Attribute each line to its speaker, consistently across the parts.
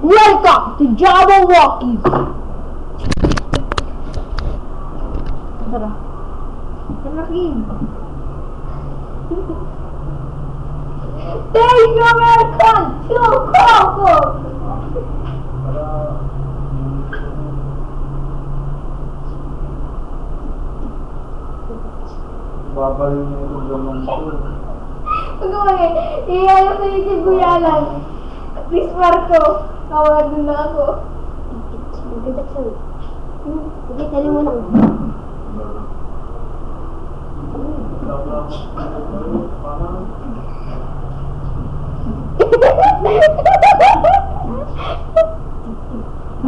Speaker 1: Welcome to Jabberwocky! Tara. Tara, King. Take your welcome to Coco!
Speaker 2: Babalik niyo ito naman ito.
Speaker 1: Pag-uwi, iyayo sa yung sibuyalan. Please, Marco. Nawala din na ako.
Speaker 3: Maganda sa'yo. Sige, tali mo lang.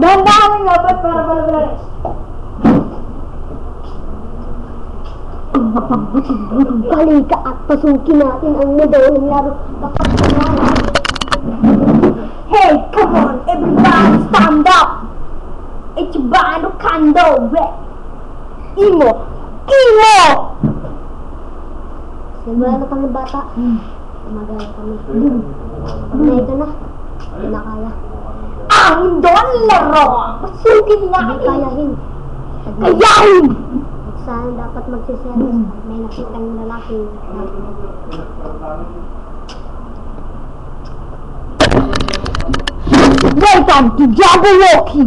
Speaker 1: Dandahan dapat para bala-bala.
Speaker 3: Halika at pasukin natin ang modeling laro kapag kumana.
Speaker 1: Hey, come on, everybody stand up! It's Bano Kando, Imo! Imo!
Speaker 3: Simula na kami bata. Magaya kami. Pag-nay ka na. Hindi na kaya.
Speaker 1: Ang doon laro! Pasukin
Speaker 3: Hindi
Speaker 1: natin!
Speaker 3: kayahin.
Speaker 1: Kayahin!
Speaker 3: At saan dapat magsiselos? May nakitang lalaki.
Speaker 1: Welcome to Jabberwocky!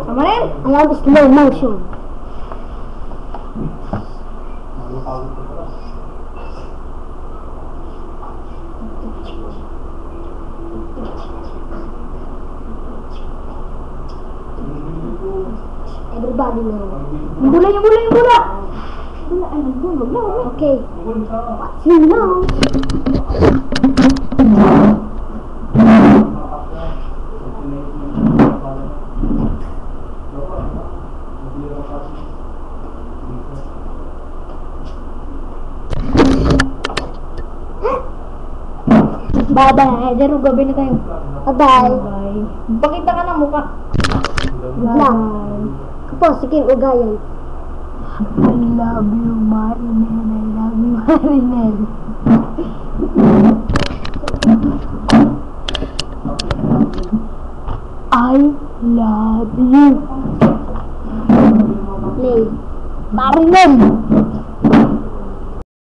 Speaker 1: Sama rin?
Speaker 3: Alam, slow motion. Everybody now.
Speaker 1: Yung bula! Bula, ay, nagbunog na.
Speaker 3: Okay. What's you know?
Speaker 1: Bye-bye. Daro, gabi na tayo.
Speaker 3: Bye-bye.
Speaker 1: Bye. Pakita ka ng mukha.
Speaker 3: Good luck. Kapos, sige, ugayan.
Speaker 1: I love you, Marinel. I love you, Marinel. I love you.
Speaker 3: Play.
Speaker 1: Marinel!